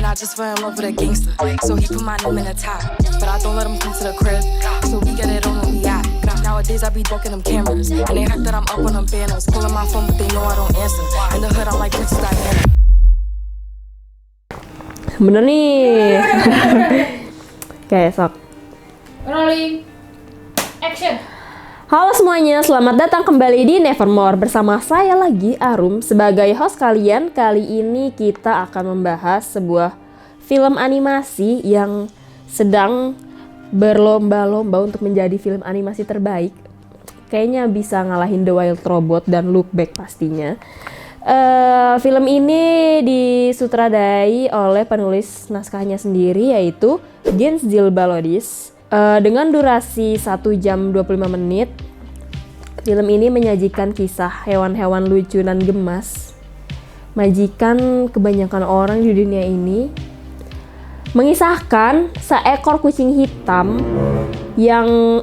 I just fell in love with a gangster. So he put my name in the top, but I don't let him come to the crib. So we get it on when we out. Nowadays I be ducking them cameras, and they heard that I'm up on them banners. Calling my phone, but they know I don't answer. In the hood I'm like Princess Diana. Bener nih. Oke, sok. Rolling. Action. Halo semuanya, selamat datang kembali di Nevermore. Bersama saya lagi, Arum, sebagai host kalian. Kali ini kita akan membahas sebuah film animasi yang sedang berlomba-lomba untuk menjadi film animasi terbaik. Kayaknya bisa ngalahin The Wild Robot dan Look Back pastinya. Film ini disutradai oleh penulis naskahnya sendiri, yaitu Gens Zilbalodis. Dengan durasi 1 jam 25 menit, film ini menyajikan kisah hewan-hewan lucu dan gemas, majikan kebanyakan orang di dunia ini, mengisahkan seekor kucing hitam yang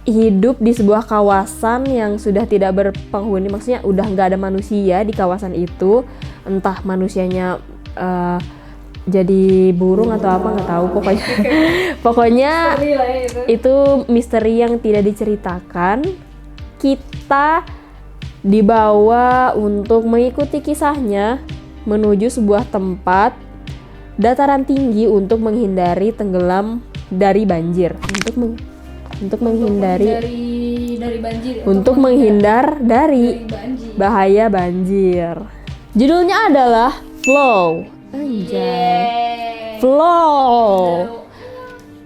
hidup di sebuah kawasan yang sudah tidak berpenghuni, maksudnya udah nggak ada manusia di kawasan itu, entah manusianya jadi burung atau apa nggak tahu, pokoknya itu misteri yang tidak diceritakan. Kita dibawa untuk mengikuti kisahnya menuju sebuah tempat dataran tinggi untuk menghindari tenggelam dari banjir, untuk menghindari dari banjir, untuk menghindar dari banjir. bahaya banjir. Judulnya adalah Flow. Anjay. Flow.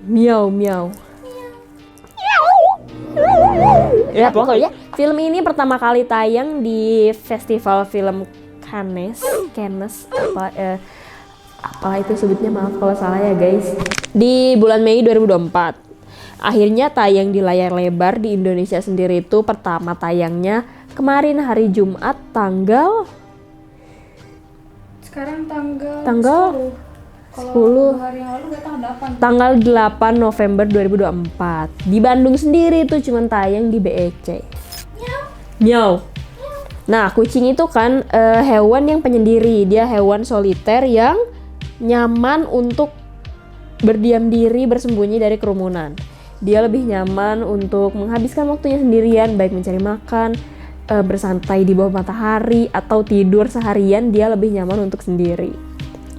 Miau miau. Ya pokoknya film ini pertama kali tayang di Festival Film Cannes apa itu sebutnya, maaf kalau salah ya guys, di bulan Mei 2024. Akhirnya tayang di layar lebar di Indonesia sendiri itu pertama tayangnya kemarin hari Jumat tanggal Sekarang tanggal 10. Kalau hari yang lalu nggak Tanggal 8 November 2024. Di Bandung sendiri itu cuma tayang di BEC. Miau. Nah, kucing itu kan hewan yang penyendiri. Dia hewan soliter yang nyaman untuk berdiam diri, bersembunyi dari kerumunan. Dia lebih nyaman untuk menghabiskan waktunya sendirian, baik mencari makan, bersantai di bawah matahari, atau tidur seharian. Dia lebih nyaman untuk sendiri.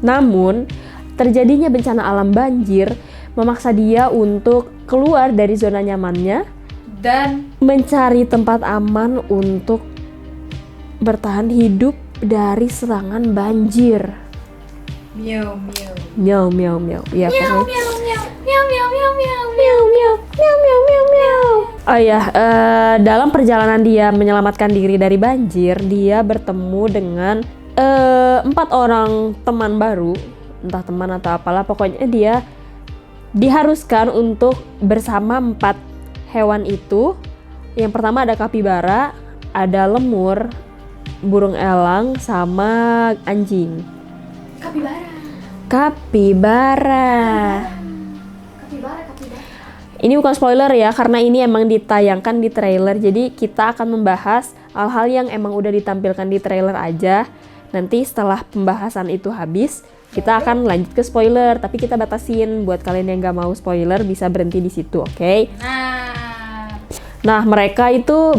Namun, terjadinya bencana alam banjir memaksa dia untuk keluar dari zona nyamannya dan mencari tempat aman untuk bertahan hidup dari serangan banjir. miau miau Miau miau miau. Iya, miau pokoknya. miau miau miau miau miau miau Miau miau miau miau miau miau. Oh ya, dalam perjalanan dia menyelamatkan diri dari banjir, dia bertemu dengan 4 orang teman baru, entah teman atau apalah, pokoknya dia diharuskan untuk bersama 4 hewan itu. Yang pertama ada kapibara, ada lemur, burung elang, sama anjing. Kapibara. Ini bukan spoiler ya, karena ini emang ditayangkan di trailer. Jadi kita akan membahas hal-hal yang emang udah ditampilkan di trailer aja. Nanti setelah pembahasan itu habis, kita akan lanjut ke spoiler. Tapi kita batasin buat kalian yang gak mau spoiler bisa berhenti di situ, oke? Nah, mereka itu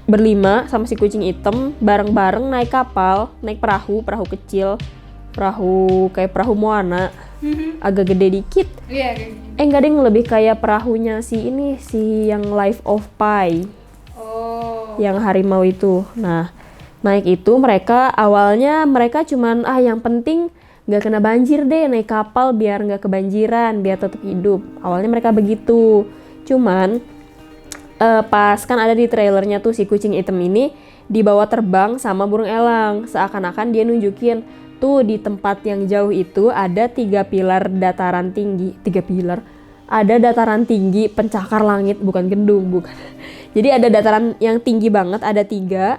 berlima sama si kucing hitam bareng-bareng naik kapal, naik perahu kecil, perahu kayak perahu Moana. Agak gede dikit. Iya, kayak gitu. Enggak deh, lebih kayak perahunya si yang Life of Pi. Oh. Yang harimau itu. Nah, naik itu awalnya mereka cuman yang penting nggak kena banjir deh, naik kapal biar nggak kebanjiran, biar tetap hidup. Awalnya mereka begitu. Cuman pas kan ada di trailernya tuh si kucing hitam ini dibawa terbang sama burung elang. Seakan-akan dia nunjukin tuh di tempat yang jauh itu ada 3 pilar dataran tinggi. 3 pilar? Ada dataran tinggi pencakar langit, bukan gedung, bukan. Jadi ada dataran yang tinggi banget, ada 3.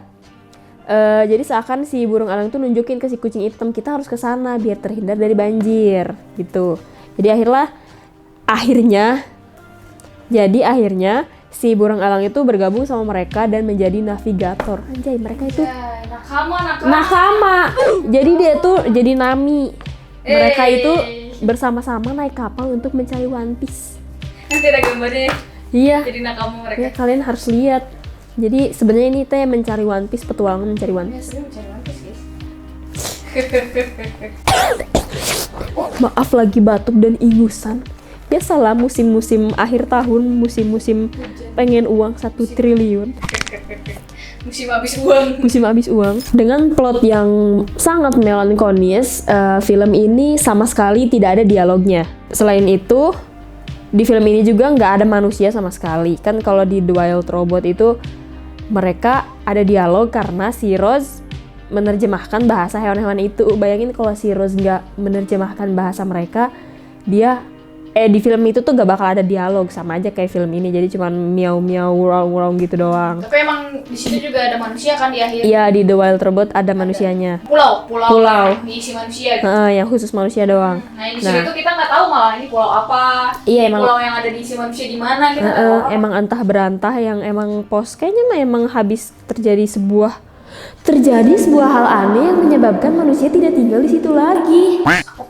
Jadi seakan si burung elang tuh nunjukin ke si kucing hitam, kita harus ke sana biar terhindar dari banjir gitu. Jadi akhirnya si burung elang itu bergabung sama mereka dan menjadi navigator. Anjay, mereka itu nakama. Jadi dia tuh jadi nami. Mereka itu bersama-sama naik kapal untuk mencari One Piece. Nanti ada gambarnya. Iya. Jadi nakamu mereka. Ya, kalian harus lihat. Jadi sebenarnya ini teh mencari One Piece, petualangan mencari One Piece. Sebenarnya mencari One Piece, guys. Maaf lagi batuk dan ingusan. Biasalah musim-musim akhir tahun, musim-musim pengen uang 1 triliun. Musim habis uang. Musim habis uang. Dengan plot yang sangat melankolis, film ini sama sekali tidak ada dialognya. Selain itu, di film ini juga nggak ada manusia sama sekali. Kan kalau di The Wild Robot itu mereka ada dialog karena si Rose menerjemahkan bahasa hewan-hewan itu. Bayangin kalau si Rose nggak menerjemahkan bahasa mereka, dia di film itu tuh gak bakal ada dialog, sama aja kayak film ini. Jadi cuman miau-miau, wurong-wurong gitu doang. Tapi emang di situ juga ada manusia kan di akhir. Iya, di The Wild Robot ada manusianya. Pulau. Pulau. Diisi manusia gitu. Yang khusus manusia doang. Nah, di sini tuh kita nggak tahu malah ini pulau apa. Iya, emang pulau yang ada diisi manusia di mana kita nggak tahu. emang entah berantah yang emang kayaknya emang habis terjadi sebuah hal aneh yang menyebabkan manusia tidak tinggal di situ lagi.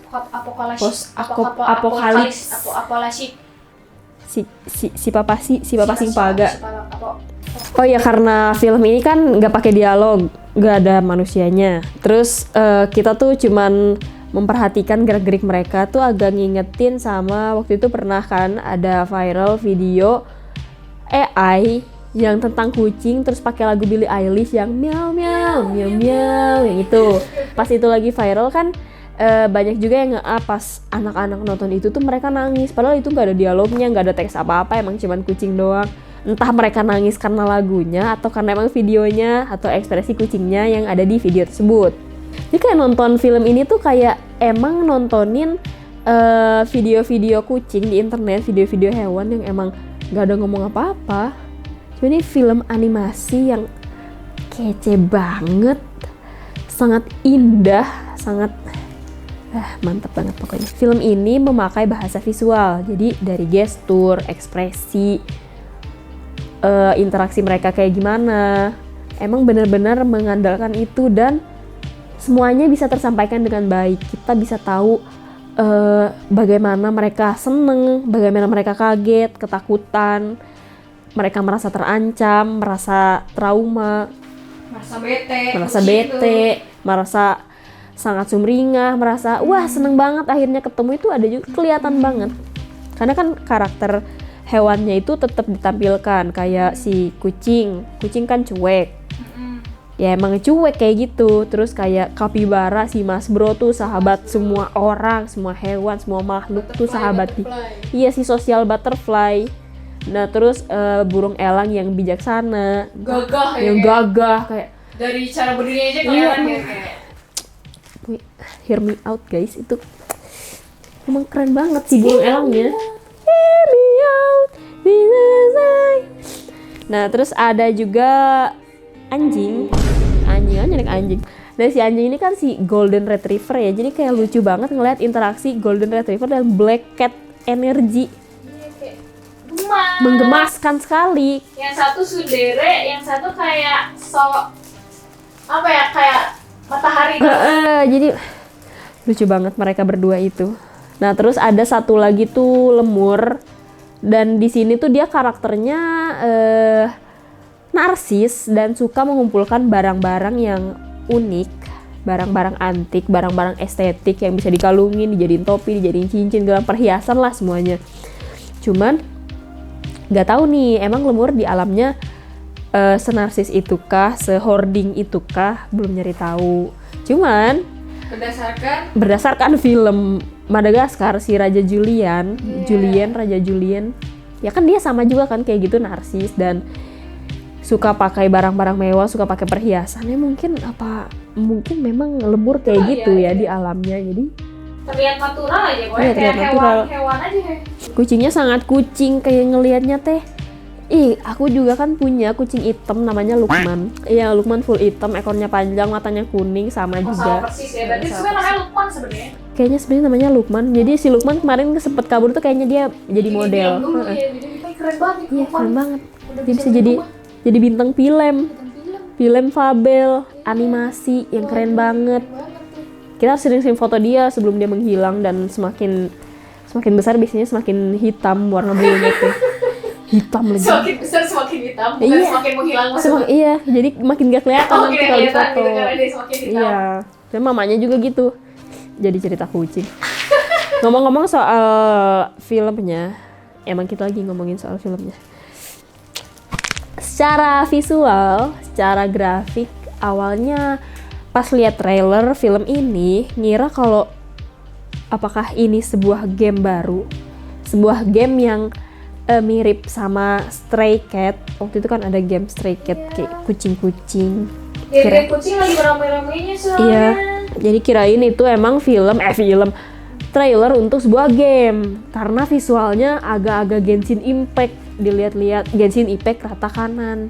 Apokalips. Si papa sing paga. Oh ya, karena film ini kan nggak pakai dialog, nggak ada manusianya. Terus kita tuh cuman memperhatikan gerak-gerik mereka tuh agak ngingetin sama waktu itu pernah kan ada viral video AI yang tentang kucing terus pakai lagu Billie Eilish yang miau miau miau miau yang itu. Pas itu lagi viral kan banyak juga yang pas anak-anak nonton itu tuh mereka nangis padahal itu nggak ada dialognya, nggak ada teks apa-apa, emang cuman kucing doang. Entah mereka nangis karena lagunya atau karena emang videonya atau ekspresi kucingnya yang ada di video tersebut. Jadi kayak nonton film ini tuh kayak emang nontonin video-video kucing di internet, video-video hewan yang emang nggak ada ngomong apa-apa. Ini film animasi yang kece banget, sangat indah, sangat mantap banget pokoknya. Film ini memakai bahasa visual, jadi dari gestur, ekspresi, interaksi mereka kayak gimana, emang benar-benar mengandalkan itu dan semuanya bisa tersampaikan dengan baik. Kita bisa tahu bagaimana mereka seneng, bagaimana mereka kaget, ketakutan, mereka merasa terancam, merasa trauma, merasa bete, merasa sangat sumringah, merasa wah seneng banget akhirnya ketemu, itu ada juga kelihatan banget. Karena kan karakter hewannya itu tetap ditampilkan kayak si kucing kan cuek. Ya emang cuek kayak gitu. Terus kayak kapibara si Mas Bro tuh sahabat semua orang, semua hewan, semua makhluk tuh sahabat. Iya, si social butterfly. Nah terus burung elang yang bijaksana, gagah kayak dari cara berdirinya aja kelihatan kayak hear me out guys, itu emang keren banget sih burung elangnya. Hear me out. Nah terus ada juga anjing. Dan si anjing ini kan si golden retriever ya, jadi kayak lucu banget ngeliat interaksi golden retriever dan black cat energy. Menggemaskan sekali. Yang satu sundere, yang satu kayak kayak matahari. Jadi lucu banget mereka berdua itu. Nah terus ada satu lagi tuh lemur, dan di sini tuh dia karakternya narsis dan suka mengumpulkan barang-barang yang unik, barang-barang antik, barang-barang estetik yang bisa dikalungin, dijadiin topi, dijadiin cincin, gelang, perhiasan lah semuanya. Cuman nggak tahu nih, emang lemur di alamnya senarsis itukah, sehoarding itukah, belum nyari tahu. Cuman berdasarkan film Madagaskar, si Raja Julian, Raja Julian, ya kan dia sama juga kan kayak gitu, narsis dan suka pakai barang-barang mewah, suka pakai perhiasannya. Mungkin memang lemur kayak gitu ya di alamnya, jadi terlihat natural aja gue, terlihat natural. Hewan aja. Kucingnya sangat kucing kayak ngelihatnya teh. Aku juga kan punya kucing hitam namanya Lukman. Iya, Lukman full hitam, ekornya panjang, matanya kuning, sama juga. Sama persis ya. Berarti sebenarnya namanya Lukman sebenarnya. Kayaknya sebenarnya namanya Lukman. Jadi si Lukman kemarin sempet kabur tuh kayaknya dia jadi model. Keren banget. Iya, keren banget. Dia bisa jadi bintang film Fabel, animasi yang keren banget. Kita sering-sering foto dia sebelum dia menghilang, dan semakin besar biasanya semakin hitam warna bulunya tuh. Hitam lagi. Semakin besar semakin hitam, bukan Iya. semakin menghilang maksudnya. Iya, jadi makin gak kelihatan Oh, nanti kira kalau di kelihatan foto. gitu karena dia semakin hitam. Iya, dan mamanya juga gitu. Jadi cerita kucing. Ngomong-ngomong soal filmnya, emang kita lagi ngomongin soal filmnya. Secara visual, secara grafik, awalnya pas lihat trailer film ini ngira kalau apakah ini sebuah game baru, sebuah game yang mirip sama Stray Cat. Waktu itu kan ada game Stray Cat kayak kucing-kucing. Jadi kucing lagi beramai-ramainya soalnya. Iya, jadi kirain itu emang film trailer untuk sebuah game karena visualnya agak-agak Genshin Impact. Dilihat-lihat Genshin Impact rata kanan.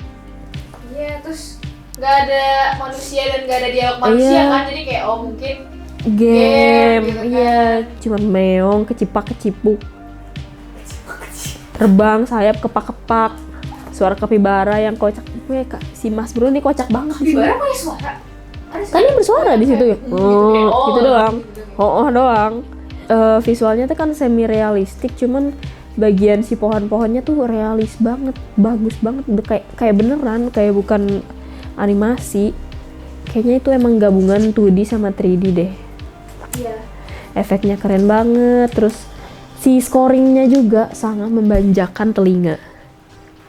Iya, terus nggak ada manusia dan nggak ada dialog manusia Iya. kan, jadi kayak mungkin Game, gitu kan. iya, cuma meong, kecipak-kecipuk, terbang, sayap kepak-kepak, suara kapibara yang kocak. Si Mas Bro ini kocak banget di sini. Capybara punya suara. Ada Kan dia bersuara di situ ya. Gitu doang. Doang. Visualnya tuh kan semi realistik, cuman bagian si pohon-pohonnya tuh realis banget, bagus banget, udah kayak beneran, kayak bukan animasi. Kayaknya itu emang gabungan 2D sama 3D deh. Iya. Efeknya keren banget, terus si scoringnya juga sangat memanjakan telinga.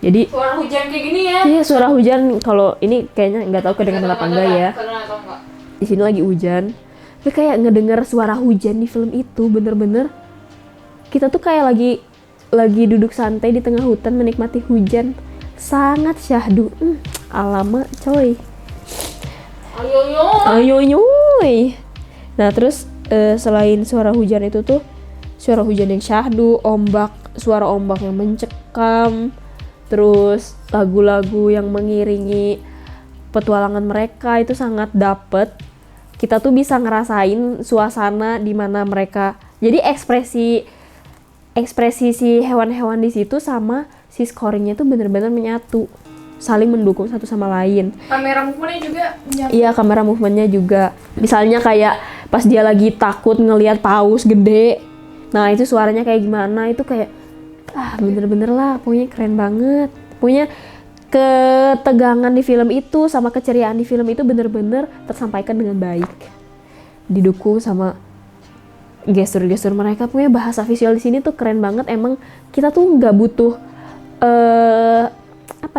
Jadi Suara hujan kayak gini ya. iya, suara hujan, kalau ini kayaknya nggak tahu kedengeran apa enggak ya. Kedengeran atau enggak? Di sini lagi hujan. Tapi kayak ngedenger suara hujan di film itu bener-bener kita tuh kayak lagi duduk santai di tengah hutan menikmati hujan. Sangat syahdu. Alamak coy. Ayo. Ayo. Nah, terus selain suara hujan itu tuh suara hujan yang syahdu, suara ombak yang mencekam, terus lagu-lagu yang mengiringi petualangan mereka itu sangat dapet. Kita tuh bisa ngerasain suasana di mana mereka. Jadi ekspresi si hewan-hewan di situ sama si scoringnya tuh bener-bener menyatu, saling mendukung satu sama lain. Kamera movementnya juga menyatu. Iya, kamera movementnya juga. Misalnya kayak pas dia lagi takut ngelihat paus gede. Nah, itu suaranya kayak gimana? Itu kayak bener-bener lah, pokoknya keren banget. Pokoknya ketegangan di film itu sama keceriaan di film itu bener-bener tersampaikan dengan baik. Didukung sama gestur-gestur mereka. Pokoknya bahasa visual di sini tuh keren banget. Emang kita tuh nggak butuh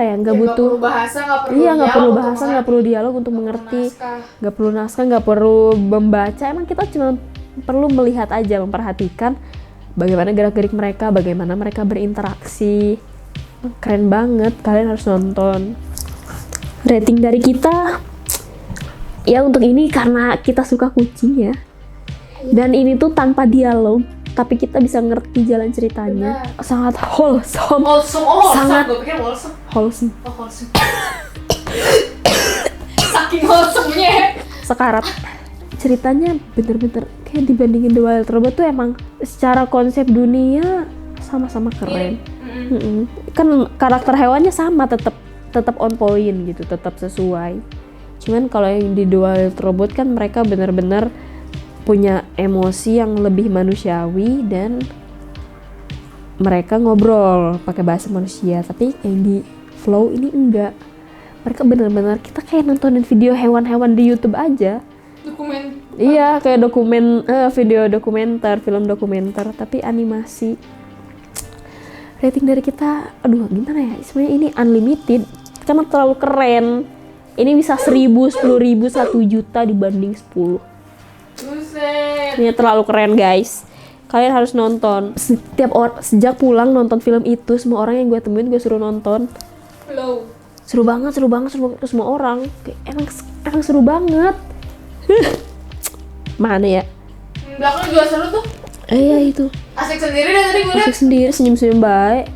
nggak butuh bahasa, nggak perlu iya, nggak perlu dialog bahasa, untuk nggak perlu dialog untuk mengerti, naskah. nggak perlu naskah, nggak perlu membaca. Emang kita cuma perlu melihat aja, memperhatikan bagaimana gerak-gerik mereka, bagaimana mereka berinteraksi. Keren banget, kalian harus nonton. Rating dari kita ya untuk ini karena kita suka kucing ya, dan ini tuh tanpa dialog tapi kita bisa ngerti jalan ceritanya. Sangat wholesome. Sangat gue pikir wholesome. wholesome. Oh, wholesome. Saking wholesome-nya. Sekarat. Ceritanya bener-bener kayak dibandingin The Wild Robot tuh emang secara konsep dunia sama-sama keren. Kan karakter hewannya sama, tetap on point gitu, tetap sesuai. Cuman kalau yang di The Wild Robot kan mereka bener-bener punya emosi yang lebih manusiawi dan mereka ngobrol pakai bahasa manusia. Tapi yang di Flow ini enggak. Mereka bener-bener kita kayak nontonin video hewan-hewan di YouTube aja. Dokumen. Iya, kayak video dokumenter, film dokumenter, tapi animasi. Rating dari kita, aduh gimana ya, sebenarnya ini unlimited karena terlalu keren. Ini bisa 1.000, 10.000, 1 juta dibanding 10. Buset. Ini terlalu keren guys. Kalian harus nonton. Sejak pulang nonton film itu, semua orang yang gue temuin gue suruh nonton. Flow. Seru banget semua orang. Kayak emang seru banget. Mana ya? Belakang juga seru tuh. Iya itu. Asik sendiri deh tadi gue liat. Asik sendiri, senyum-senyum baik.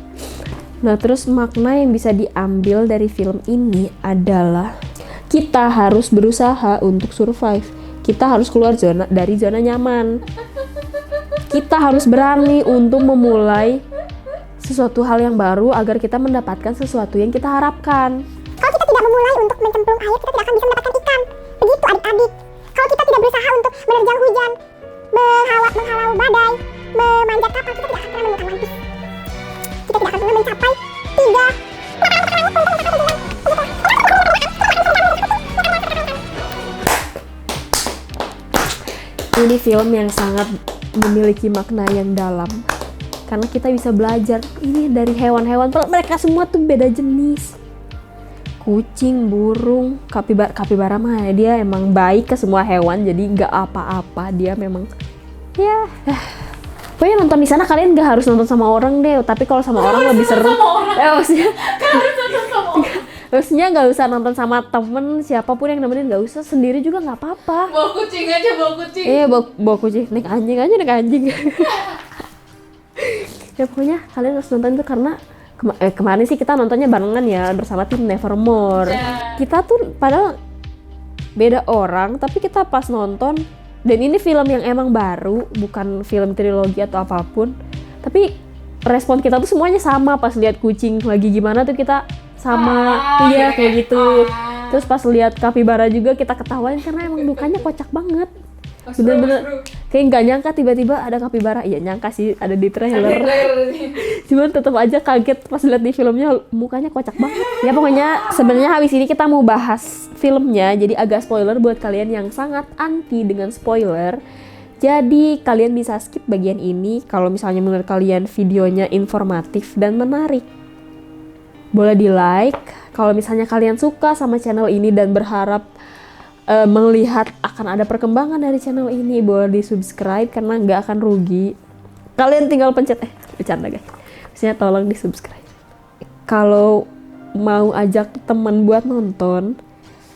Nah, terus makna yang bisa diambil dari film ini adalah kita harus berusaha untuk survive. Kita harus keluar dari zona nyaman. Kita harus berani untuk memulai sesuatu hal yang baru agar kita mendapatkan sesuatu yang kita harapkan. Kalau kita tidak memulai untuk mencemplung air, kita tidak akan bisa mendapatkan ikan. Begitu adik-adik. Kalau kita tidak tidak berusaha untuk menerjang hujan, menghalau badai, memanjat kapal, kita tidak akan pernah menemukan One Piece. Kita tidak akan pernah mencapai 3. Ini film yang sangat memiliki makna yang dalam. Karena kita bisa belajar ini dari hewan-hewan. Mereka semua tuh beda jenis. Kucing, burung, kapibara mah dia emang baik ke semua hewan. Jadi nggak apa-apa. Dia memang ya. Pokoknya nonton di sana kalian nggak harus nonton sama orang deh. Tapi kalau sama orang lebih seru. Maksudnya nggak usah nonton sama temen, siapapun yang nemenin nggak usah, sendiri juga nggak apa-apa. Bawa kucing aja, bawa kucing. Iya, bawa kucing, naik anjing. Ya pokoknya kalian harus nonton itu karena kemarin sih kita nontonnya barengan ya bersama tim Nevermore. Kita tuh padahal beda orang, tapi kita pas nonton, dan ini film yang emang baru, bukan film trilogi atau apapun, tapi respon kita tuh semuanya sama pas lihat kucing lagi gimana tuh kita sama, iya kayak gitu. Terus pas lihat kapibara juga kita ketawain karena emang mukanya kocak banget. Bener-bener kayak nggak nyangka tiba-tiba ada kapibara. Iya nyangka sih ada di trailer. Cuman tetap aja kaget pas lihat di filmnya, mukanya kocak banget. Ya pokoknya sebenarnya habis ini kita mau bahas filmnya, jadi agak spoiler buat kalian yang sangat anti dengan spoiler. Jadi kalian bisa skip bagian ini kalau misalnya menurut kalian videonya informatif dan menarik. Boleh di like kalau misalnya kalian suka sama channel ini dan berharap melihat akan ada perkembangan dari channel ini, boleh di subscribe karena nggak akan rugi. Kalian tinggal pencet bercanda guys, maksudnya tolong di subscribe. Kalau mau ajak temen buat nonton,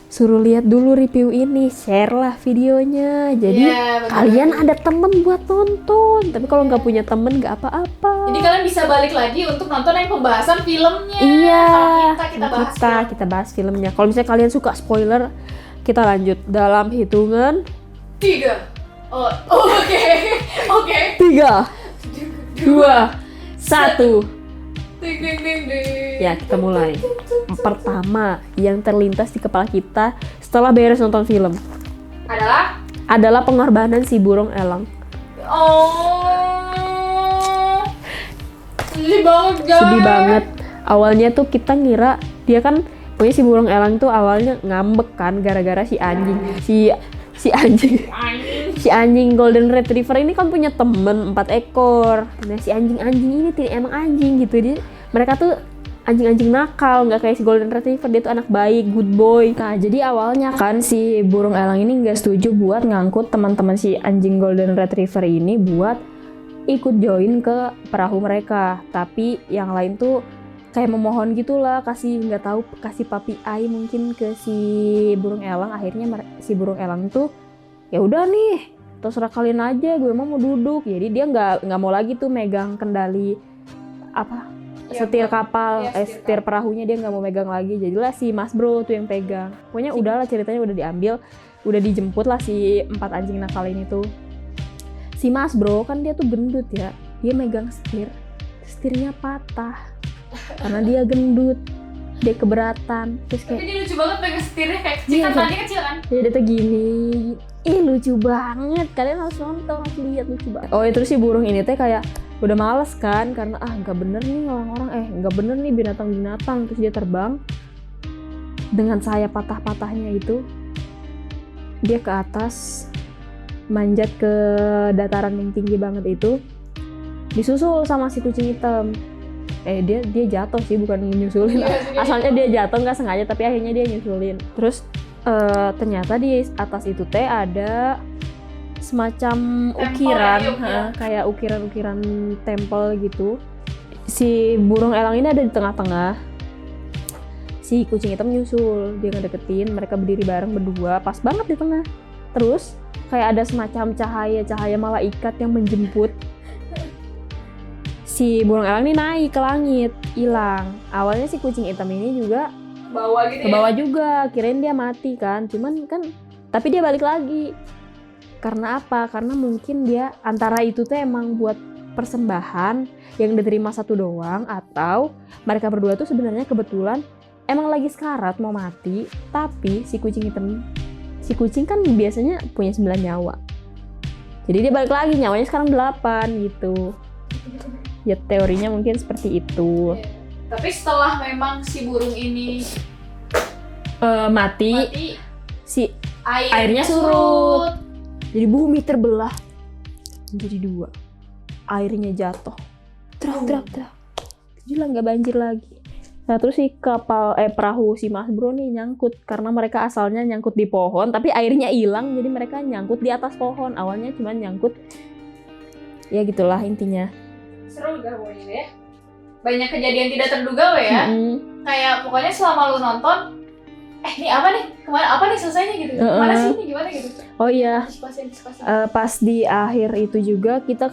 suruh lihat dulu review ini, share lah videonya. Jadi kalian ada temen buat nonton. Tapi kalau nggak punya temen nggak apa-apa. Jadi kalian bisa balik lagi untuk nonton yang pembahasan filmnya. Iya. Kita bahas filmnya. Kalau misalnya kalian suka spoiler, kita lanjut dalam hitungan 3. Oke. 3, 2, 1. Ya, kita mulai. Pertama, yang terlintas di kepala kita setelah beres nonton film adalah pengorbanan si burung elang. Sedih banget. Awalnya tuh kita ngira dia kan, pokoknya si burung elang tuh awalnya ngambek kan gara-gara si anjing golden retriever ini kan punya temen 4 ekor. Nah si anjing ini emang anjing gitu, dia mereka tuh anjing-anjing nakal, nggak kayak si golden retriever, dia tuh anak baik, good boy. Nah jadi awalnya kan si burung elang ini nggak setuju buat ngangkut teman-teman si anjing golden retriever ini buat ikut join ke perahu mereka, tapi yang lain tuh kayak memohon gitulah, kasih papi ai mungkin ke si burung elang. Akhirnya si burung elang tuh ya udah nih terserah kalian aja, gue mau duduk. Jadi dia nggak mau lagi tuh megang kendali setir kapal, setir perahunya dia nggak mau megang lagi. Jadilah si Mas Bro tuh yang pegang. Pokoknya udahlah, ceritanya udah diambil, udah dijemput lah si 4 anjing nakal ini tuh. Si Mas Bro kan dia tuh gendut ya, dia megang setirnya patah. Karena dia gendut, dia keberatan. Terus kayak, tapi dia lucu banget pegang setirnya kayak kecil, kan tangannya kecil kan? Dia tuh gini, lucu banget. Kalian harus nonton, harus lihat, lucu banget. Oh ya, terus si burung ini teh kayak udah males kan, karena nggak bener nih orang-orang, nggak bener nih binatang-binatang. Terus dia terbang dengan sayap patah-patahnya itu, dia ke atas, manjat ke dataran yang tinggi banget itu, disusul sama si kucing hitam. Dia jatuh sih, bukan nyusulin. Asalnya dia jatuh nggak sengaja, tapi akhirnya dia nyusulin. Terus ternyata di atas itu teh ada semacam ukiran, kayak ukiran-ukiran tempel gitu. Si burung elang ini ada di tengah-tengah. Si kucing hitam nyusul, dia ngedeketin. Mereka berdiri bareng berdua, pas banget di tengah. Terus kayak ada semacam cahaya malaikat yang menjemput. Si burung elang ini naik ke langit, hilang. Awalnya si kucing hitam ini juga ke bawah juga, kirain dia mati kan. Cuman kan, tapi dia balik lagi. Karena apa? Karena mungkin dia antara itu tuh emang buat persembahan yang diterima satu doang, atau mereka berdua tuh sebenarnya kebetulan emang lagi sekarat mau mati, tapi si kucing hitam si kucing kan biasanya punya 9 nyawa. Jadi dia balik lagi, nyawanya sekarang 8 gitu. Ya teorinya mungkin seperti itu. Tapi setelah memang si burung ini Mati, si airnya surut. Jadi bumi terbelah menjadi 2. Airnya jatuh. Trak. Gila, nggak banjir lagi. Nah terus si perahu si Mas Bro nih nyangkut. Karena mereka asalnya nyangkut di pohon, tapi airnya hilang, jadi mereka nyangkut di atas pohon. Awalnya cuma nyangkut. Ya gitulah intinya. Seru gak pokoknya ya? Banyak kejadian tidak terduga ya. Kayak pokoknya selama lu nonton, ini apa nih? Kemana apa nih selesainya gitu? Kemana sih ini? Gimana gitu? Oh iya. Antisipasi. Pas di akhir itu juga kita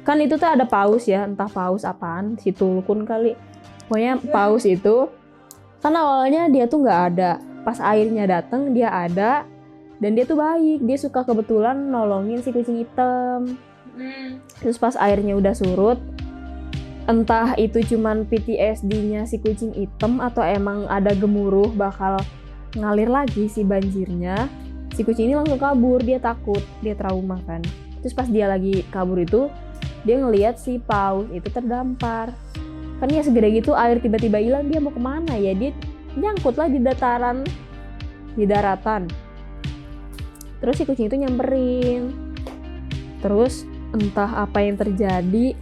kan itu tuh ada paus ya, entah paus apaan, si Tulkun kali. Pokoknya paus itu kan awalnya dia tuh nggak ada. Pas airnya datang dia ada, dan dia tuh baik. Dia suka kebetulan nolongin si kucing hitam. Terus pas airnya udah surut, entah itu cuman PTSD-nya si kucing hitam atau emang ada gemuruh bakal ngalir lagi si banjirnya, si kucing ini langsung kabur. Dia takut, dia trauma kan. Terus pas dia lagi kabur itu, dia ngelihat si paus itu terdampar. Kan ya segede gitu air tiba-tiba hilang, dia mau kemana ya? Dia nyangkut lah di daratan. Terus si kucing itu nyamperin. Terus entah apa yang terjadi,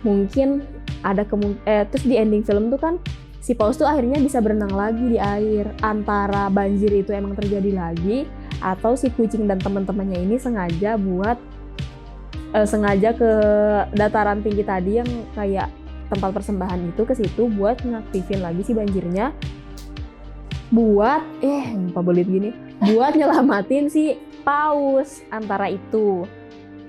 mungkin ada terus di ending film tuh kan si paus tuh akhirnya bisa berenang lagi di air. Antara banjir itu emang terjadi lagi, atau si kucing dan teman-temannya ini sengaja ke dataran tinggi tadi yang kayak tempat persembahan itu, ke situ buat ngaktifin lagi si banjirnya, buat buat nyelamatin si paus. Antara itu.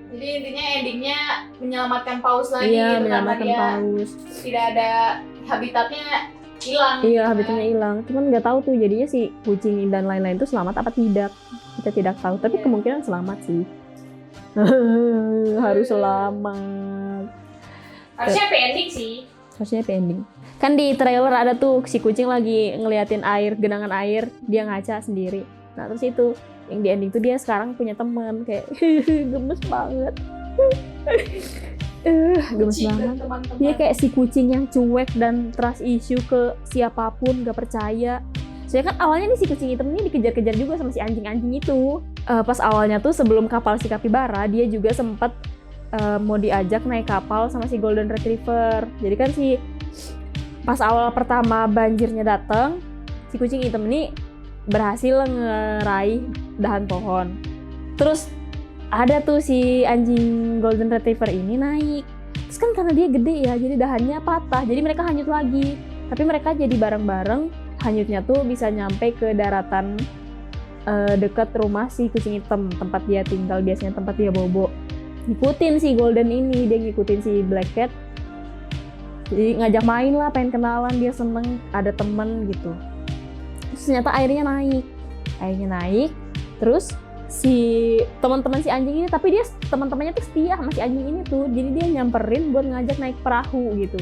Jadi intinya endingnya menyelamatkan paus lagi. Iya, gitu, menyelamatkan paus. Tidak ada habitatnya hilang. Iya, habitatnya hilang. Cuman nggak tahu tuh jadinya si kucing dan lain-lain itu selamat apa tidak. Kita tidak tahu, tapi kemungkinan selamat sih. Harus selamat. Harusnya happy ending sih. Harusnya happy ending. Kan di trailer ada tuh si kucing lagi ngeliatin genangan air, dia ngaca sendiri. Nah terus itu yang di ending tuh dia sekarang punya teman, kayak gemes banget. Gemes banget. Dia kayak si kucing yang cuek dan trust issue ke siapapun, gak percaya. Soalnya kan awalnya nih si kucing hitam ini dikejar-kejar juga sama si anjing-anjing itu. Pas awalnya tuh sebelum kapal si kapibara, dia juga sempet mau diajak naik kapal sama si golden retriever. Jadi kan pas awal pertama banjirnya datang, si kucing hitam ini berhasil ngeraih dahan pohon. Terus ada tuh si anjing golden retriever ini naik. Terus kan karena dia gede ya, jadi dahannya patah. Jadi mereka hanyut lagi. Tapi mereka jadi bareng-bareng, hanyutnya tuh bisa nyampe ke daratan dekat rumah si kucing hitam, tempat dia tinggal biasanya, tempat dia bobo. Ngikutin si golden ini, dia ngikutin si black cat. Jadi ngajak main lah, pengen kenalan, dia seneng ada temen gitu. Terus ternyata airnya naik. Terus si teman-teman si anjing ini, tapi dia teman-temannya tuh setia sama si anjing ini tuh. Jadi dia nyamperin buat ngajak naik perahu gitu.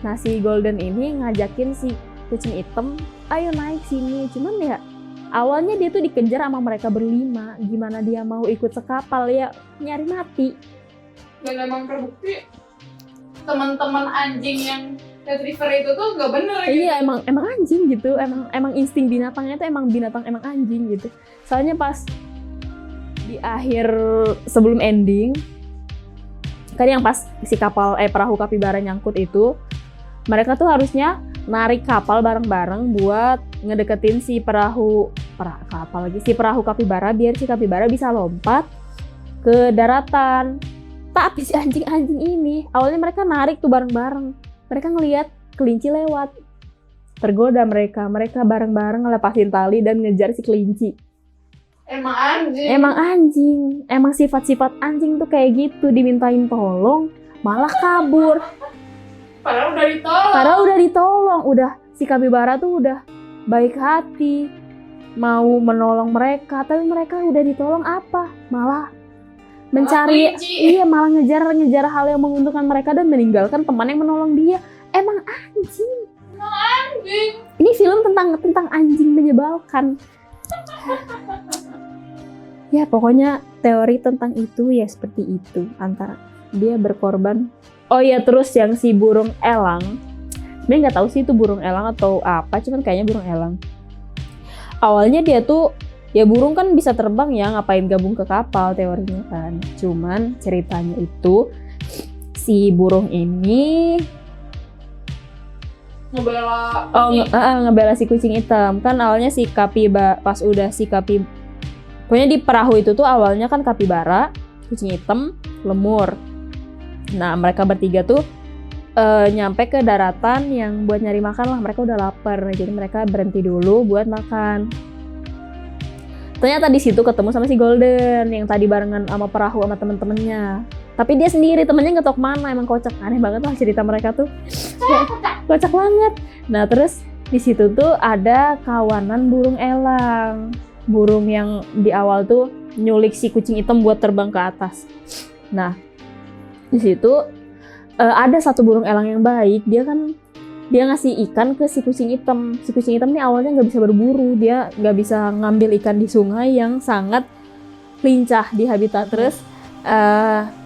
Nah si golden ini ngajakin si kucing hitam, ayo naik sini. Cuman ya awalnya dia tuh dikejar sama mereka berlima. Gimana dia mau ikut sekapal ya, nyari mati. Dan emang terbukti teman-teman anjing yang retriever itu tuh gak bener gitu. Iya, emang anjing gitu. Emang insting binatangnya tuh emang anjing gitu. Soalnya pas di akhir sebelum ending kan yang pas si perahu kapibara nyangkut itu, mereka tuh harusnya narik kapal bareng-bareng buat ngedeketin si perahu kapibara biar si kapibara bisa lompat ke daratan. Tapi si anjing-anjing ini awalnya mereka narik tuh bareng-bareng. Mereka ngelihat kelinci lewat, tergoda mereka bareng-bareng ngelepasin tali dan ngejar si kelinci. Emang anjing. Emang sifat-sifat anjing tuh kayak gitu, dimintain tolong malah kabur. Padahal udah ditolong. Udah si kapibara tuh udah baik hati, mau menolong mereka, tapi mereka udah ditolong apa? Malah mencari, malah ngejar hal yang menguntungkan mereka dan meninggalkan teman yang menolong dia. Emang anjing. Ini film tentang anjing menyebalkan. Ya pokoknya teori tentang itu ya seperti itu, antara dia berkorban. Oh iya, terus yang si burung elang, dia nggak tahu sih itu burung elang atau apa, cuman kayaknya burung elang. Awalnya dia tuh ya burung kan bisa terbang ya, ngapain gabung ke kapal teorinya kan. Cuman ceritanya itu si burung ini ngebela si kucing hitam. Kan awalnya si pas udah si pokoknya di perahu itu tuh awalnya kan kapibara, kucing hitam, lemur. Nah mereka bertiga tuh nyampe ke daratan yang buat nyari makan lah, mereka udah lapar, jadi mereka berhenti dulu buat makan. Ternyata di situ ketemu sama si Golden yang tadi barengan sama perahu sama temen-temennya. Tapi dia sendiri, temennya nggak tahu kemana, emang kocak, aneh banget lah cerita mereka tuh. Kocak banget. Nah terus di situ tuh ada kawanan burung elang, burung yang di awal tuh nyulik si kucing hitam buat terbang ke atas. Nah di situ ada satu burung elang yang baik, dia ngasih ikan ke si kucing hitam. Si kucing hitam nih awalnya nggak bisa berburu, dia nggak bisa ngambil ikan di sungai yang sangat lincah di habitat. Terus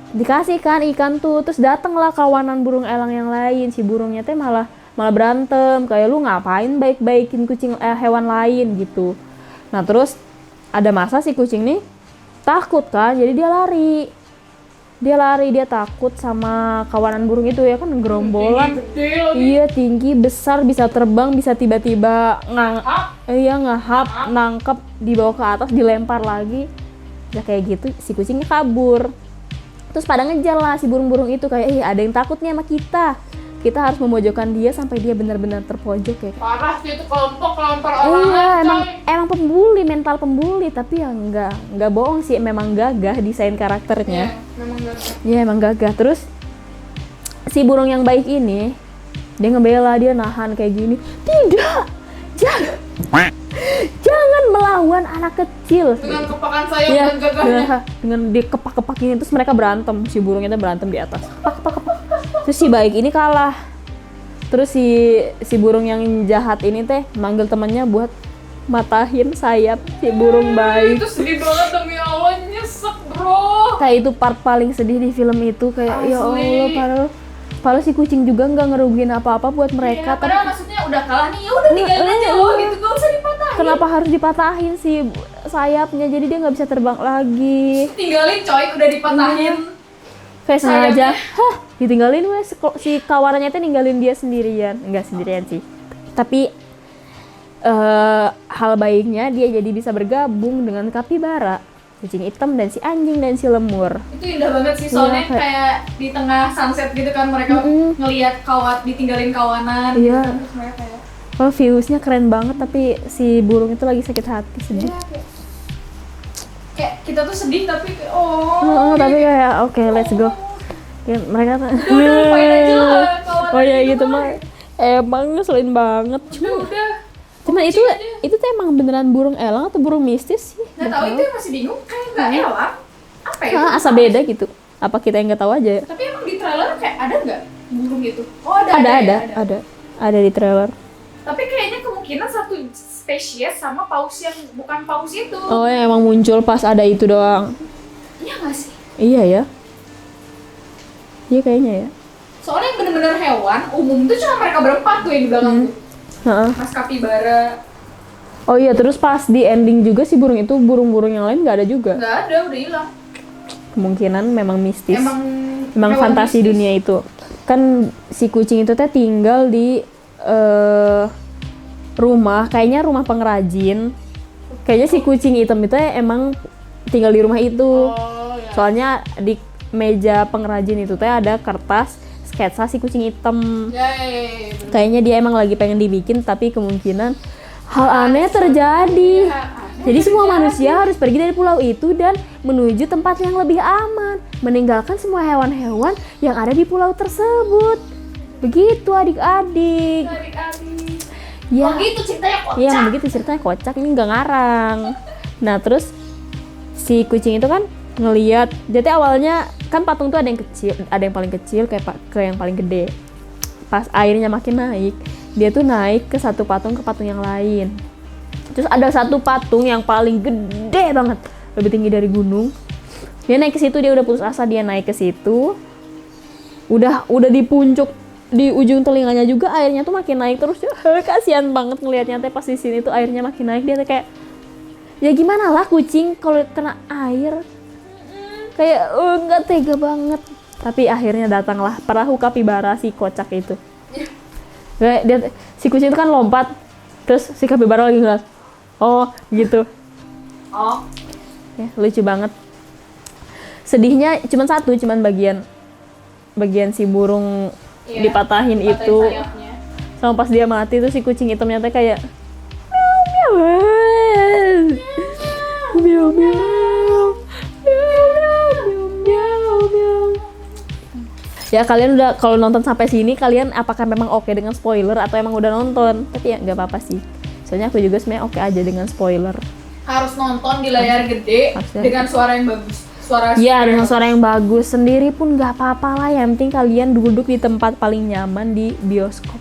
dikasih kan ikan tuh, terus datanglah kawanan burung elang yang lain. Si burungnya teh malah berantem, kayak lu ngapain baik-baikin kucing hewan lain gitu. Nah terus ada masa si kucing nih takut kan, jadi dia takut sama kawanan burung itu ya kan, gerombolan. Iya tinggi, besar, bisa terbang, bisa tiba-tiba ngahap, nangkep, dibawa ke atas, dilempar lagi. Ya kayak gitu si kucingnya kabur. Terus pada ngejar lah si burung-burung itu, kayak ada yang takut nih sama kita harus memojokkan dia sampai dia benar-benar terpojok ya. Parah sih itu kelompok lempar orang. Emang pembuli, mental pembuli, tapi ya nggak bohong sih, memang gagah desain karakternya. Iya emang gagah. Terus si burung yang baik ini dia ngebela, dia nahan kayak gini. Tidak, jangan melawan anak kecil. Dengan kepakan sayap dan gagahnya. Dengan dikepak-kepakin, terus mereka berantem, si burungnya berantem di atas. Kepak. Terus si baik ini kalah. Terus si burung yang jahat ini teh manggil temannya buat matahin sayap si burung baik. Itu sedih banget demi Allah, nyesek bro. Kayak itu part paling sedih di film itu, kayak ya Allah, padahal si kucing juga nggak ngerugiin apa-apa buat mereka. Padahal maksudnya udah kalah nih, ya udah tinggalin aja gitu, gak usah dipatahin. Kenapa harus dipatahin si sayapnya, jadi dia nggak bisa terbang lagi. Tinggalin coy, udah dipatahin. Kayak sengaja, ditinggalin wes, si kawanannya tuh ninggalin dia sendirian. Enggak sendirian sih, tapi hal baiknya dia jadi bisa bergabung dengan kapibara, kucing hitam, dan si anjing dan si lemur. Itu indah banget sih, soalnya kayak di tengah sunset gitu kan, mereka ngelihat ditinggalin kawanan. Iya. Gitu, terus mereka kayak viewsnya keren banget, tapi si burung itu lagi sakit hati, sedih. Kayak kita tuh sedih tapi kayak tapi kayak oke, let's go. Ya, mereka lupain aja lah kawan. Oh ya gitu mah emang ngeselin banget. Cuman itu tuh emang beneran burung elang atau burung mistis sih? Nggak tahu, itu masih bingung, kayak nggak elang apa ya? Asa beda gitu. Apa kita yang nggak tahu aja? Tapi emang di trailer kayak ada nggak burung itu? Oh ada di trailer. Tapi kayaknya kemungkinan satu spesies sama paus yang bukan paus itu. Oh yang emang muncul pas ada itu doang. Iya nggak sih? Iya ya. Iya kayaknya ya. Soalnya yang bener-bener hewan umum tuh cuma mereka berempat tuh yang di belakang tuh. Mas kapibara. Oh iya, terus pas di ending juga si burung itu, burung-burung yang lain nggak ada juga. Nggak ada, udah hilang. Kemungkinan memang mistis. Emang hewan fantasi mistis. dunia itu. Kan si kucing itu teh tinggal di rumah, kayaknya rumah pengrajin. Kayaknya si kucing hitam itu emang tinggal di rumah itu. Ya. Soalnya di meja pengrajin itu teh ada kertas sketsa si kucing hitam. Kayaknya dia emang lagi pengen dibikin, tapi kemungkinan hal aneh terjadi. Jadi semua manusia harus pergi dari pulau itu dan menuju tempat yang lebih aman, meninggalkan semua hewan-hewan yang ada di pulau tersebut. Begitu adik-adik. Ya, gitu ceritanya kocak. Iya, begitu ceritanya kocak, ini nggak ngarang. Nah, terus si kucing itu kan ngelihat, jadi awalnya kan patung tuh ada yang kecil, ada yang paling kecil ke yang paling gede. Pas airnya makin naik, dia tuh naik ke satu patung ke patung yang lain. Terus ada satu patung yang paling gede banget, lebih tinggi dari gunung. Dia naik ke situ, dia udah putus asa, dia naik ke situ. Udah di puncak, di ujung telinganya juga airnya tuh makin naik terus. Kasihan banget ngelihatnya teh pas di sini tuh airnya makin naik, dia tuh kayak ya gimana lah kucing kalau kena air. Kayak nggak tega banget. Tapi akhirnya datanglah perahu kapibara si kocak itu. Dia, si kucing itu kan lompat, terus si kapibara lagi ngeliat. Oh gitu. Oh. Ya, lucu banget. Sedihnya cuman bagian si burung dipatahin itu. Sayapnya. Sama pas dia mati tuh si kucing hitamnya teh kayak meow meow meow meow meow meow. Ya kalian udah kalau nonton sampai sini, kalian apakah memang oke dengan spoiler atau emang udah nonton? Tapi ya nggak apa-apa sih. Soalnya aku juga sebenarnya oke aja dengan spoiler. Harus nonton di layar gede dengan suara yang bagus. Iya, dengan suara yang bagus. Sendiri pun nggak apa-apa lah. Yang penting kalian duduk di tempat paling nyaman di bioskop.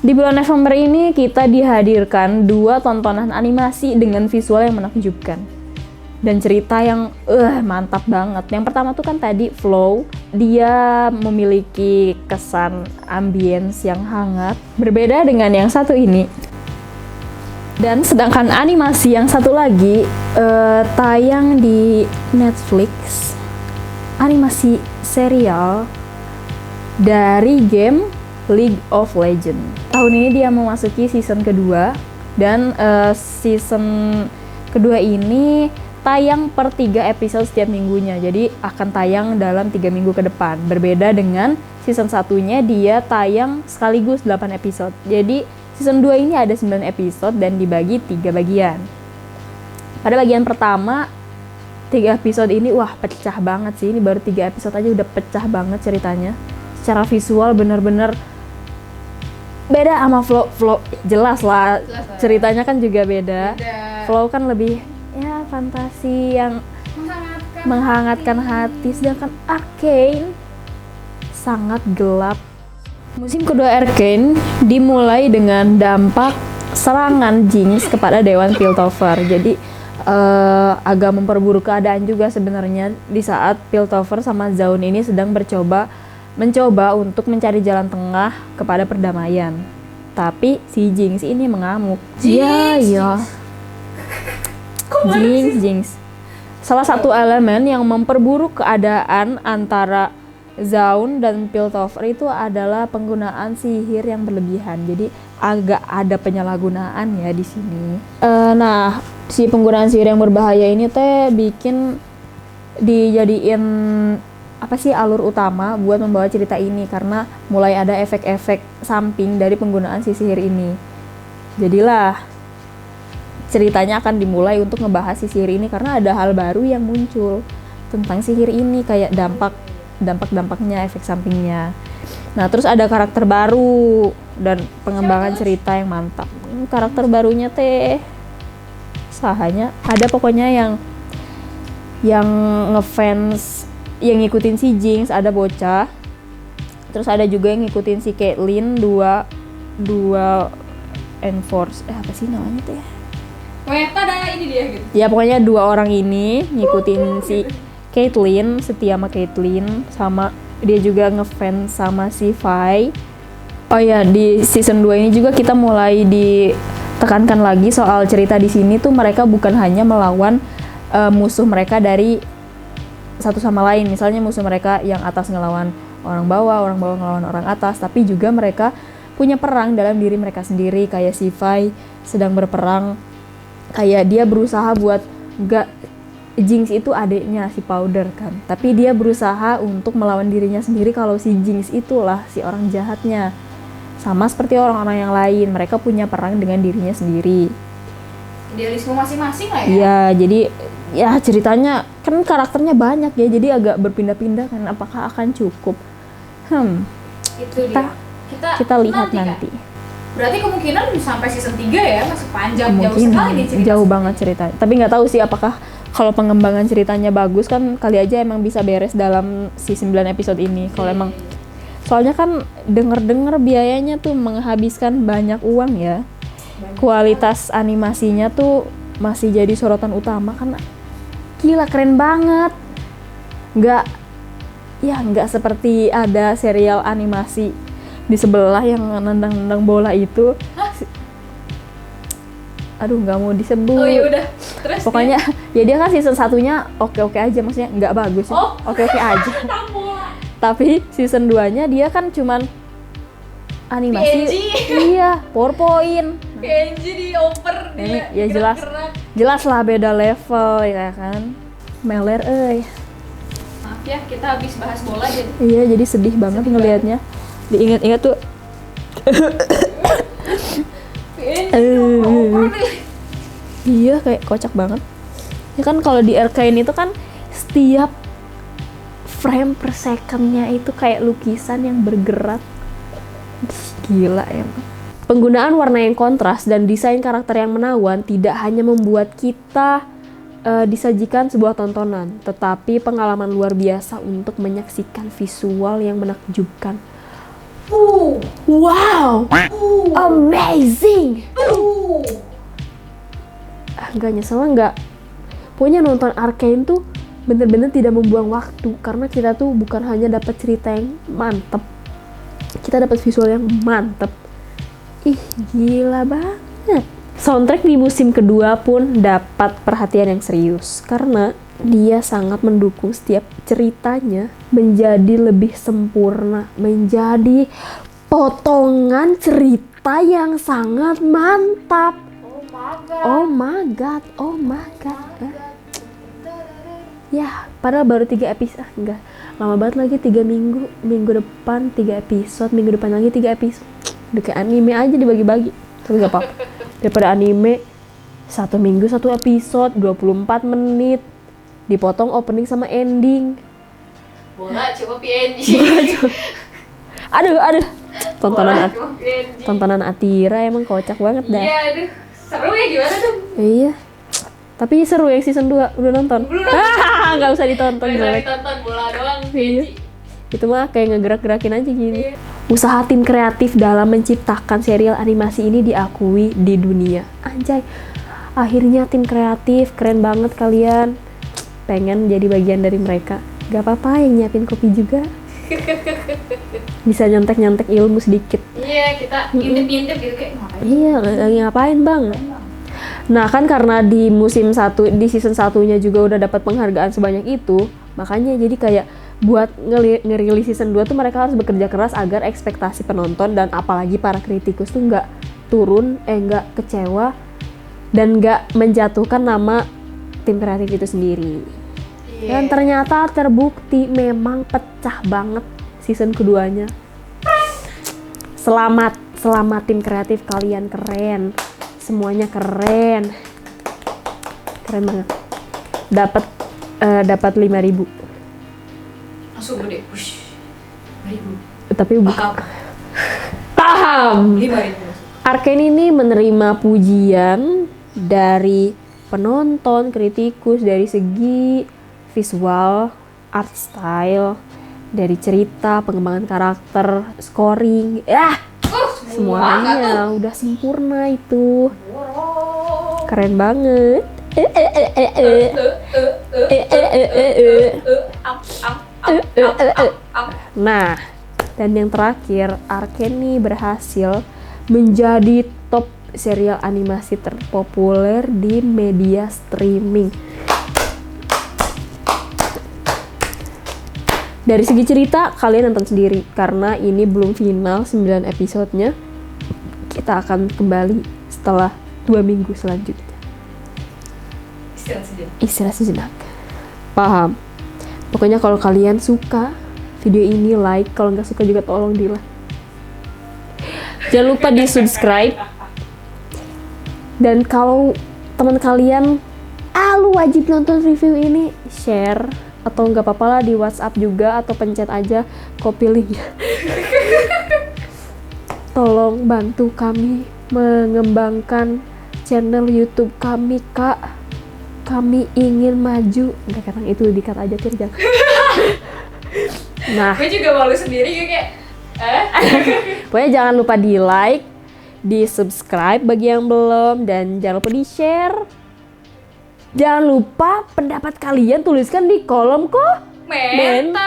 Di bulan November ini kita dihadirkan 2 tontonan animasi dengan visual yang menakjubkan dan cerita yang mantap banget. Yang pertama tuh kan tadi Flow. Dia memiliki kesan ambience yang hangat, berbeda dengan yang satu ini. Dan sedangkan animasi yang satu lagi tayang di Netflix, animasi serial dari game League of Legends. Tahun ini dia memasuki season kedua, dan season kedua ini tayang per 3 episode setiap minggunya. Jadi akan tayang dalam 3 minggu ke depan. Berbeda dengan season satunya, dia tayang sekaligus 8 episode. Jadi season 2 ini ada 9 episode dan dibagi 3 bagian. Pada bagian pertama, 3 episode ini wah pecah banget sih. Ini baru 3 episode aja udah pecah banget ceritanya. Secara visual bener-bener beda sama Flow. Jelas lah. Ceritanya kan juga beda. Flow kan lebih ya fantasi yang menghangatkan hati. Sedangkan Arcane sangat gelap. Musim kedua Arcane dimulai dengan dampak serangan Jinx kepada Dewan Piltover. Jadi agak memperburuk keadaan juga sebenarnya di saat Piltover sama Zaun ini sedang mencoba untuk mencari jalan tengah kepada perdamaian. Tapi si Jinx ini mengamuk. Iya. Jinx. Salah satu elemen yang memperburuk keadaan antara Zaun dan Piltover itu adalah penggunaan sihir yang berlebihan. Jadi agak ada penyalahgunaan ya di sini. Nah, si penggunaan sihir yang berbahaya ini teh bikin dijadiin alur utama buat membawa cerita ini, karena mulai ada efek-efek samping dari penggunaan si sihir ini. Jadilah ceritanya akan dimulai untuk ngebahas si sihir ini karena ada hal baru yang muncul tentang sihir ini, kayak dampak-dampaknya, efek sampingnya. Nah, terus ada karakter baru dan pengembangan cerita yang mantap. Karakter barunya teh sahanya ada pokoknya yang ngefans, yang ngikutin si Jinx, ada bocah. Terus ada juga yang ngikutin si Caitlyn, dua enforce apa sih namanya teh? Tada ini dia gitu. Ya pokoknya 2 orang ini ngikutin si Caitlyn, setia sama Caitlyn, sama dia juga ngefans sama si Vi. Oh ya, di season 2 ini juga kita mulai ditekankan lagi soal cerita di sini tuh mereka bukan hanya melawan musuh mereka dari satu sama lain. Misalnya musuh mereka yang atas ngelawan orang bawah ngelawan orang atas, tapi juga mereka punya perang dalam diri mereka sendiri. Kayak si Vi sedang berperang, kayak dia berusaha buat Jinx itu adiknya si Powder kan, tapi dia berusaha untuk melawan dirinya sendiri kalau si Jinx itulah si orang jahatnya. Sama seperti orang-orang yang lain, mereka punya perang dengan dirinya sendiri. Idealisme masing-masing lah ya. Iya, jadi ya ceritanya kan karakternya banyak ya, jadi agak berpindah-pindah kan, apakah akan cukup? Itu dia. Kita lihat nanti. Berarti kemungkinan sampai season 3 ya, masih panjang, jauh sekali nih cerita. Jauh banget ceritanya. Tapi nggak tahu sih apakah kalau pengembangan ceritanya bagus kan kali aja emang bisa beres dalam si 9 episode ini. Kalau emang, soalnya kan denger biayanya tuh menghabiskan banyak uang ya. kualitas animasinya tuh masih jadi sorotan utama karena gila keren banget. Nggak seperti ada serial animasi di sebelah yang nendang-nendang bola itu. Aduh, nggak mau disebut. Oh ya udah. Terus Pokoknya ya dia kan season satunya oke-oke aja, maksudnya nggak bagus ya. Oke-oke aja. Tapi season 2-nya dia kan cuman animasi. PNG. Iya, PowerPoint. PNG dioper dia. Ya jelas. gerak-gerak. Jelas lah beda level ya kan. Meler Maaf ya, kita habis bahas bola jadi Iya, jadi sedih banget ngelihatnya. Diingat-ingat tuh. PNG dioper deh. Iya, kayak kocak banget. Ya kan kalau di Arcane itu kan setiap frame per second-nya itu kayak lukisan yang bergerak. Gila emang. Penggunaan warna yang kontras dan desain karakter yang menawan tidak hanya membuat kita disajikan sebuah tontonan, tetapi pengalaman luar biasa untuk menyaksikan visual yang menakjubkan. Wow, amazing. Nggak nyesel nggak. Pokoknya nonton Arcane tuh bener-bener tidak membuang waktu karena kita tuh bukan hanya dapat cerita yang mantep, kita dapat visual yang mantep. Ih, gila banget. Soundtrack di musim kedua pun dapat perhatian yang serius karena dia sangat mendukung setiap ceritanya menjadi lebih sempurna, menjadi potongan cerita yang sangat mantap. Oh my god. Ya, padahal baru 3 episode. Enggak, lama banget lagi 3 minggu. Minggu depan 3 episode, minggu depan lagi 3 episode. Udah kayak anime aja dibagi-bagi. Tapi gak apa-apa. Daripada anime 1 minggu 1 episode, 24 menit. Dipotong opening sama ending. Bola coba PNG. Aduh. Bola cuma PNG. Tontonan Atira emang kocak banget dah. Iya, aduh. Seru ya gimana tuh? Iya. Tapi seru yang season 2. Udah nonton? Belum. Nggak usah ditonton. Bisa jelek. ditonton bola doang Iya. PNG. Itu mah kayak ngegerak-gerakin aja gini. Usaha tim kreatif dalam menciptakan serial animasi ini diakui di dunia. Anjay, akhirnya tim kreatif, keren banget kalian. Pengen jadi bagian dari mereka. Gak apa-apa yang nyiapin kopi juga. Bisa nyontek-nyontek ilmu sedikit. Iya, kita intip-intip gitu kayak ngapain. Iya, lagi ngapain bang? Nah kan karena di musim 1, di season 1-nya juga udah dapat penghargaan sebanyak itu, makanya jadi kayak buat ngerilis season 2 tuh mereka harus bekerja keras agar ekspektasi penonton dan apalagi para kritikus tuh nggak turun, nggak kecewa dan nggak menjatuhkan nama tim kreatif itu sendiri. Dan ternyata terbukti memang pecah banget season keduanya. Selamat tim kreatif, kalian keren. Semuanya keren banget. Dapat 5.000. Langsung gede. Wush. 5.000. Tapi Paham. 5.000. Arcane ini menerima pujian dari penonton, kritikus dari segi visual, art style, dari cerita, pengembangan karakter, scoring, semuanya udah sempurna itu. Keren banget. Nah, dan yang terakhir, Arcane berhasil menjadi top serial animasi terpopuler di media streaming. Dari segi cerita, kalian nonton sendiri karena ini belum final 9 episodenya. Kita akan kembali setelah 2 minggu selanjutnya. Istirahat sejenak. Paham? Pokoknya kalau kalian suka video ini, like. Kalau nggak suka juga tolong di like. Jangan lupa di subscribe. Dan kalau teman kalian, lu wajib nonton review ini, share. Atau nggak apa-apa lah di WhatsApp juga, atau pencet aja copy link. Tolong bantu kami mengembangkan channel YouTube kami, Kak. Kami ingin maju. Enggak, kadang itu dikat aja Tir, jangan. Nah, Gue juga malu sendiri kayak pokoknya jangan lupa di like, di subscribe bagi yang belum, dan jangan lupa di share. Jangan lupa pendapat kalian tuliskan di kolom komentar.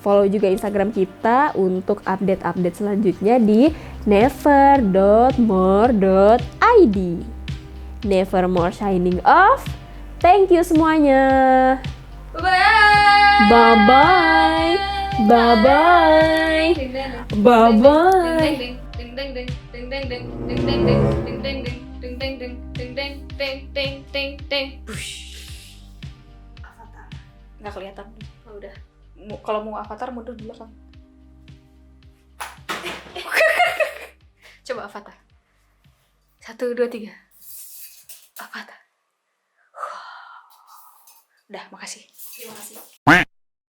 Follow juga Instagram kita untuk update-update selanjutnya di never.more.id. Nevermore signing off. Thank you semuanya. Bye. Bye-bye. Bye-bye. Bye-bye. Avatar. Nggak kelihatan. Oh, udah. Kalau mau avatar mundur di belakang. Coba avatar. 1, 2, 3. Avatar. Udah, makasih. Terima kasih.